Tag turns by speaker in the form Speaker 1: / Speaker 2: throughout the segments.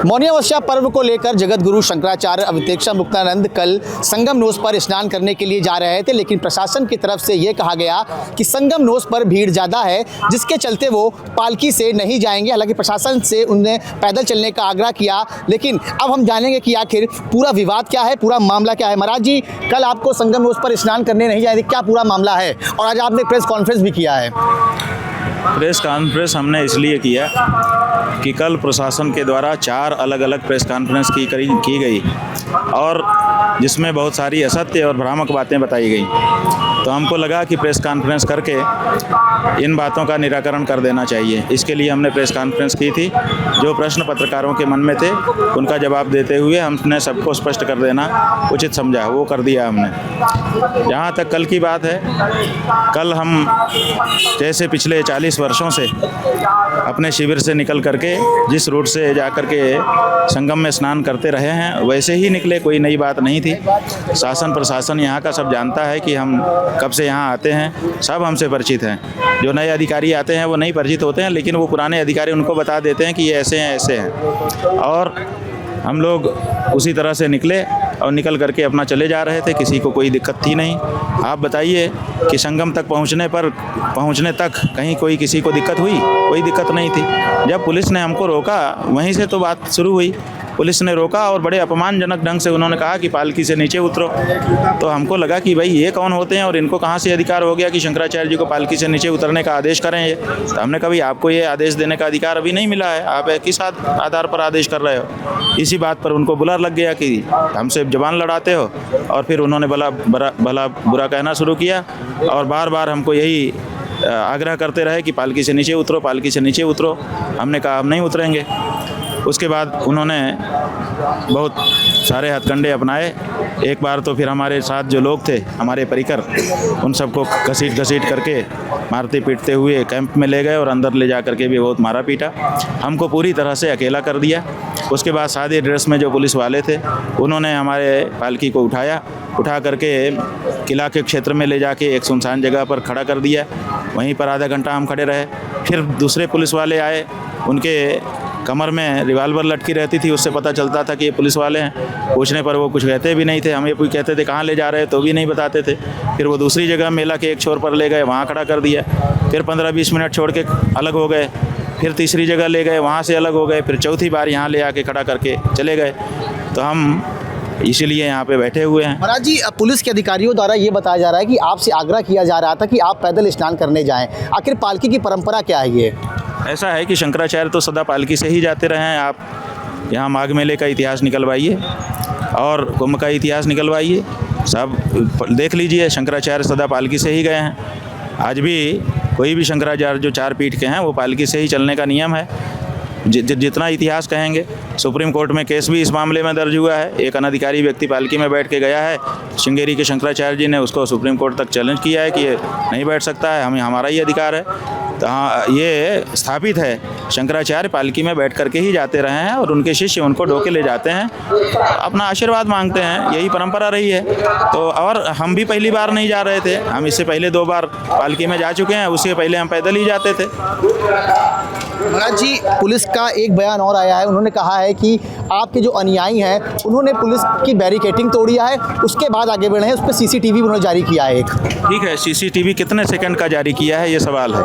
Speaker 1: मौनी अमावस्या पर्व को लेकर जगत गुरु शंकराचार्य अवतेक्षा मुक्तानंद कल संगम नोस पर स्नान करने के लिए जा रहे थे, लेकिन प्रशासन की तरफ से ये कहा गया कि संगम नोस पर भीड़ ज़्यादा है, जिसके चलते वो पालकी से नहीं जाएंगे। हालांकि प्रशासन से उन्हें पैदल चलने का आग्रह किया, लेकिन अब हम जानेंगे कि आखिर पूरा विवाद क्या है, पूरा मामला क्या है। महाराज जी, कल आपको संगम नोस पर स्नान करने नहीं जाएंगे, क्या पूरा मामला है? और आज आपने प्रेस कॉन्फ्रेंस भी किया है।
Speaker 2: प्रेस कॉन्फ्रेंस हमने इसलिए किया कि कल प्रशासन के द्वारा 4 अलग अलग प्रेस कॉन्फ्रेंस की गई और जिसमें बहुत सारी असत्य और भ्रामक बातें बताई गई। तो हमको लगा कि प्रेस कॉन्फ्रेंस करके इन बातों का निराकरण कर देना चाहिए। इसके लिए हमने प्रेस कॉन्फ्रेंस की थी। जो प्रश्न पत्रकारों के मन में थे उनका जवाब देते हुए हमने सबको स्पष्ट कर देना उचित समझा, वो कर दिया हमने। जहाँ तक कल की बात है, कल हम जैसे पिछले 40 वर्षों से अपने शिविर से निकल करके जिस रूट से जा कर के संगम में स्नान करते रहे हैं वैसे ही निकले, कोई नई बात नहीं थी। शासन प्रशासन यहाँ का सब जानता है कि हम कब से यहाँ आते हैं, सब हमसे परिचित हैं। जो नए अधिकारी आते हैं वो नहीं परिचित होते हैं, लेकिन वो पुराने अधिकारी उनको बता देते हैं कि ये ऐसे हैं ऐसे हैं। और हम लोग उसी तरह से निकले और निकल करके अपना चले जा रहे थे, किसी को कोई दिक्कत थी नहीं। आप बताइए कि संगम तक पहुंचने तक कहीं कोई किसी को दिक्कत हुई? कोई दिक्कत नहीं थी। जब पुलिस ने हमको रोका वहीं से तो बात शुरू हुई। पुलिस ने रोका और बड़े अपमानजनक ढंग से उन्होंने कहा कि पालकी से नीचे उतरो। तो हमको लगा कि भाई ये कौन होते हैं और इनको कहाँ से अधिकार हो गया कि शंकराचार्य जी को पालकी से नीचे उतरने का आदेश करें। ये तो हमने कहा भाई आपको ये आदेश देने का अधिकार अभी नहीं मिला है, आप किस आधार पर आदेश कर रहे हो? इसी बात पर उनको बुरा लग गया कि हमसे जबान लड़ाते हो, और फिर उन्होंने भला बुरा कहना शुरू किया और बार बार हमको यही आग्रह करते रहे कि पालकी से नीचे उतरो, पालकी से नीचे उतरो। हमने कहा हम नहीं उतरेंगे। उसके बाद उन्होंने बहुत सारे हथकंडे अपनाए। एक बार तो फिर हमारे साथ जो लोग थे, हमारे परिकर, उन सबको घसीट करके मारते पीटते हुए कैंप में ले गए और अंदर ले जा करके भी बहुत मारा पीटा। हमको पूरी तरह से अकेला कर दिया। उसके बाद सादे ड्रेस में जो पुलिस वाले थे उन्होंने हमारे पालकी को उठा करके किला के क्षेत्र में ले जाके एक सुनसान जगह पर खड़ा कर दिया। वहीं पर आधा घंटा हम खड़े रहे। फिर दूसरे पुलिस वाले आए, उनके कमर में रिवाल्वर लटकी रहती थी, उससे पता चलता था कि ये पुलिस वाले हैं। पूछने पर वो कुछ कहते भी नहीं थे। हम ये कहते थे कहाँ ले जा रहे हैं तो भी नहीं बताते थे। फिर वो दूसरी जगह मेला के एक छोर पर ले गए, वहाँ खड़ा कर दिया। फिर 15-20 मिनट छोड़ के अलग हो गए। फिर तीसरी जगह ले गए, वहाँ से अलग हो गए। फिर चौथी बार यहाँ ले आके खड़ा करके चले गए। तो हम इसीलिए यहाँ पे बैठे हुए हैं।
Speaker 1: महाराज जी, पुलिस के अधिकारियों द्वारा ये बताया जा रहा है कि आपसे आग्रह किया जा रहा था कि आप पैदल स्नान करने जाएं। आखिर पालकी की परंपरा क्या है? ये
Speaker 2: ऐसा है कि शंकराचार्य तो सदा पालकी से ही जाते रहे हैं। आप यहाँ माघ मेले का इतिहास निकलवाइए और कुंभ का इतिहास निकलवाइए, सब देख लीजिए। शंकराचार्य सदा पालकी से ही गए हैं। आज भी कोई भी शंकराचार्य जो 4 पीठ के हैं वो पालकी से ही चलने का नियम है। जितना इतिहास कहेंगे। सुप्रीम कोर्ट में केस भी इस मामले में दर्ज हुआ है। एक अनधिकारी व्यक्ति पालकी में बैठ के गया है, श्रृंगेरी के शंकराचार्य जी ने उसको सुप्रीम कोर्ट तक चैलेंज किया है कि ये नहीं बैठ सकता है, हमारा ही अधिकार है। तो हाँ, ये स्थापित है, शंकराचार्य पालकी में बैठ करके ही जाते रहे हैं और उनके शिष्य उनको ढोके ले जाते हैं, अपना आशीर्वाद मांगते हैं। यही परंपरा रही है। तो और हम भी पहली बार नहीं जा रहे थे, हम इससे पहले 2 बार पालकी में जा चुके हैं। उससे पहले हम पैदल ही जाते थे।
Speaker 1: महाराज जी, पुलिस का एक बयान और आया है। उन्होंने कहा है कि आपके जो अनुयायी हैं उन्होंने पुलिस की बैरिकेडिंग तोड़ी है, उसके बाद आगे बढ़े हैं। उस पर CCTV उन्होंने जारी किया है एक।
Speaker 2: ठीक है, CCTV कितने सेकंड का जारी किया है ये सवाल है।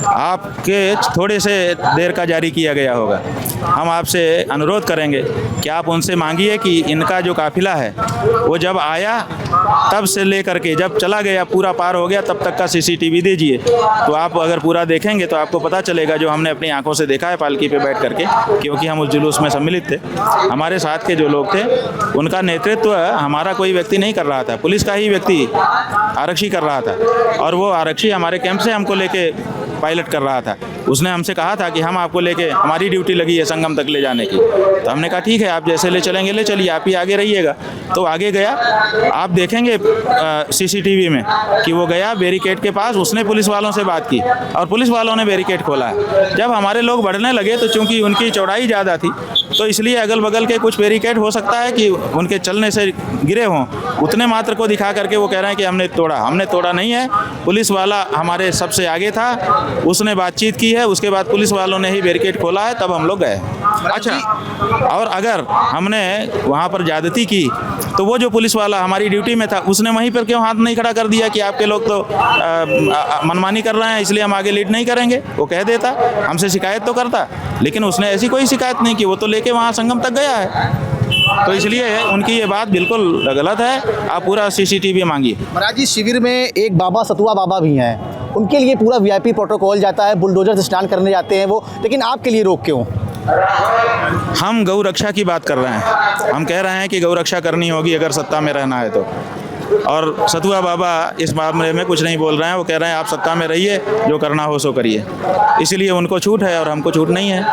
Speaker 2: आपके थोड़े से देर का जारी किया गया होगा। हम आपसे अनुरोध करेंगे कि आप उनसे मांगिए कि इनका जो काफिला है वो जब आया तब से लेकर के जब चला गया, पूरा पार हो गया, तब तक का CCTV दीजिए। तो आप अगर पूरा देखेंगे तो आपको पता चलेगा, जो हमने अपनी आंखों से देखा है पालकी पे बैठ करके, क्योंकि हम उस जुलूस में सम्मिलित थे। हमारे साथ के जो लोग थे उनका नेतृत्व हमारा कोई व्यक्ति नहीं कर रहा था, पुलिस का ही व्यक्ति आरक्षी कर रहा था। और वो आरक्षी हमारे कैंप से हमको लेके पायलट कर रहा था। उसने हमसे कहा था कि हम आपको लेके, हमारी ड्यूटी लगी है संगम तक ले जाने की। तो हमने कहा ठीक है, आप जैसे ले चलेंगे ले चलिए, आप ही आगे रहिएगा। तो आगे गया, आप देखेंगे CCTV में कि वो गया बैरिकेड के पास, उसने पुलिस वालों से बात की और पुलिस वालों ने बैरिकेड खोला है। जब हमारे लोग बढ़ने लगे तो चूंकि उनकी चौड़ाई ज़्यादा थी तो इसलिए अगल बगल के कुछ बैरिकेड हो सकता है कि उनके चलने से गिरे हों, उतने मात्र को दिखा करके वो कह रहे हैं कि हमने तोड़ा नहीं है। पुलिस वाला हमारे सबसे आगे था, उसने बातचीत की है, उसके बाद पुलिस वालों ने ही बैरिकेड खोला है, तब हम लोग गए। अच्छा, और अगर हमने वहाँ पर ज्यादती की तो वो जो पुलिस वाला हमारी ड्यूटी में था उसने वहीं पर क्यों हाथ नहीं खड़ा कर दिया कि आपके लोग तो मनमानी कर रहे हैं इसलिए हम आगे लीड नहीं करेंगे। वो कह देता, हमसे शिकायत तो करता, लेकिन उसने ऐसी कोई शिकायत नहीं की। वो तो लेके वहाँ संगम तक गया है। तो इसलिए उनकी ये बात बिल्कुल गलत है। आप पूरा CCTV मांगिए।
Speaker 1: महाराज जी, शिविर में एक बाबा सतुआ बाबा भी हैं, उनके लिए पूरा VIP प्रोटोकॉल जाता है, बुलडोजर से स्नान करने जाते हैं वो, लेकिन आपके लिए रोक क्यों?
Speaker 2: हम गौ रक्षा की बात कर रहे हैं। हम कह रहे हैं कि गौ रक्षा करनी होगी अगर सत्ता में रहना है तो। और सतुआ बाबा इस मामले में कुछ नहीं बोल रहे हैं। वो कह रहे हैं आप सत्ता में रहिए, जो करना हो सो करिए। इसलिए उनको छूट है और हमको छूट नहीं है।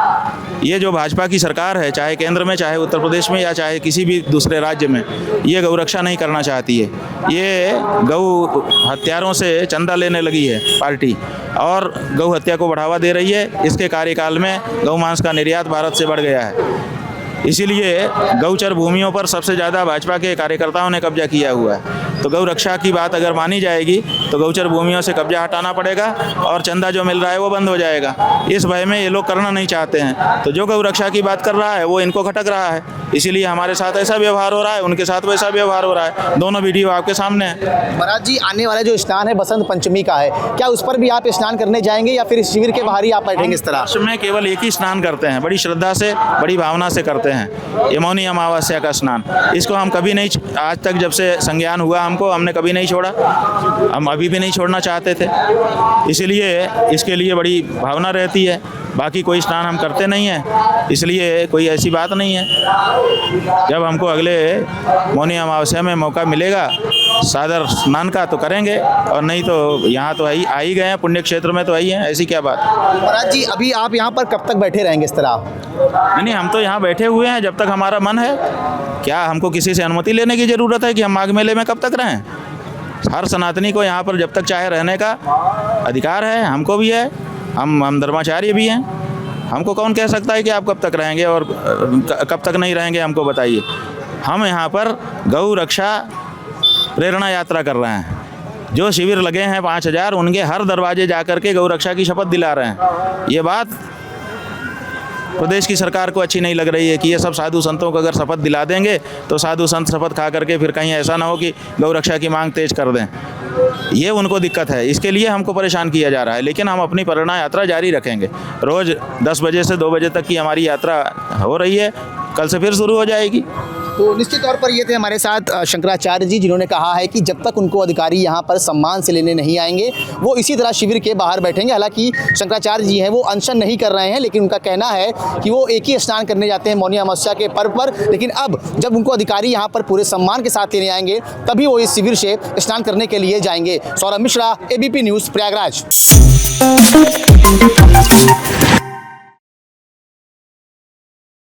Speaker 2: ये जो भाजपा की सरकार है, चाहे केंद्र में, चाहे उत्तर प्रदेश में, या चाहे किसी भी दूसरे राज्य में, ये गौ रक्षा नहीं करना चाहती है। ये गौ हत्यारों से चंदा लेने लगी है पार्टी और गौ हत्या को बढ़ावा दे रही है। इसके कार्यकाल में गौ मांस का निर्यात भारत से बढ़ गया है। इसीलिए गौचर भूमियों पर सबसे ज़्यादा भाजपा के कार्यकर्ताओं ने कब्जा किया हुआ है। तो गौ रक्षा की बात अगर मानी जाएगी तो गौचर भूमियों से कब्जा हटाना पड़ेगा और चंदा जो मिल रहा है वो बंद हो जाएगा। इस भय में ये लोग करना नहीं चाहते हैं। तो जो गौ रक्षा की बात कर रहा है वो इनको खटक रहा है। इसीलिए हमारे साथ ऐसा व्यवहार हो रहा है, उनके साथ वैसा व्यवहार हो रहा है। दोनों वीडियो आपके सामने है।
Speaker 1: महाराज जी, आने वाला जो स्नान है बसंत पंचमी का है, क्या उस पर भी आप स्नान करने जाएंगे या फिर शिविर के बाहर ही आप बैठेंगे इस तरह?
Speaker 2: वर्ष में केवल एक ही स्नान करते हैं, बड़ी श्रद्धा से, बड़ी भावना से करते हैं, ये मौनी अमावस्या का स्नान। इसको हम कभी नहीं, आज तक जब से संज्ञान हुआ हमको, हमने कभी नहीं छोड़ा। हम अभी भी नहीं छोड़ना चाहते थे। इसीलिए इसके लिए बड़ी भावना रहती है। बाकी कोई स्नान हम करते नहीं हैं, इसलिए कोई ऐसी बात नहीं है। जब हमको अगले मौनी अमावस्या में मौका मिलेगा सादर स्नान का तो करेंगे, और नहीं तो यहाँ तो आ ही गए हैं, पुण्य क्षेत्र में तो आई हैं, ऐसी क्या बात।
Speaker 1: महाराज जी, अभी आप यहाँ पर कब तक बैठे रहेंगे इस तरह?
Speaker 2: नहीं, हम तो यहाँ बैठे हुए हैं जब तक हमारा मन है। क्या हमको किसी से अनुमति लेने की ज़रूरत है कि हम माघ मेले में कब तक रहें? हर सनातनी को यहाँ पर जब तक चाहे रहने का अधिकार है, हमको भी है। हम धर्माचार्य भी हैं। हमको कौन कह सकता है कि आप कब तक रहेंगे और कब तक नहीं रहेंगे, हमको बताइए। हम यहाँ पर गौ रक्षा प्रेरणा यात्रा कर रहे हैं। जो शिविर लगे हैं 5000, उनके हर दरवाजे जा कर के गौ रक्षा की शपथ दिला रहे हैं। ये बात प्रदेश की सरकार को अच्छी नहीं लग रही है कि ये सब साधु संतों को अगर शपथ दिला देंगे तो साधु संत शपथ खा करके फिर कहीं ऐसा ना हो कि गौ रक्षा की मांग तेज कर दें। ये उनको दिक्कत है, इसके लिए हमको परेशान किया जा रहा है। लेकिन हम अपनी प्रेरणा यात्रा जारी रखेंगे। रोज़ 10 बजे से 2 बजे तक की हमारी यात्रा हो रही है, कल से फिर शुरू हो जाएगी।
Speaker 1: तो निश्चित तौर पर ये थे हमारे साथ शंकराचार्य जी, जिन्होंने कहा है कि जब तक उनको अधिकारी यहाँ पर सम्मान से लेने नहीं आएंगे वो इसी तरह शिविर के बाहर बैठेंगे। हालांकि शंकराचार्य जी हैं वो अनशन नहीं कर रहे हैं, लेकिन उनका कहना है कि वो एक ही स्नान करने जाते हैं मौनी अमावस्या के पर्व पर, लेकिन अब जब उनको अधिकारी यहाँ पर पूरे सम्मान के साथ लेने आएंगे तभी वो इस शिविर से स्नान करने के लिए जाएंगे। Saurabh Mishra, ABP news, Prayagraj.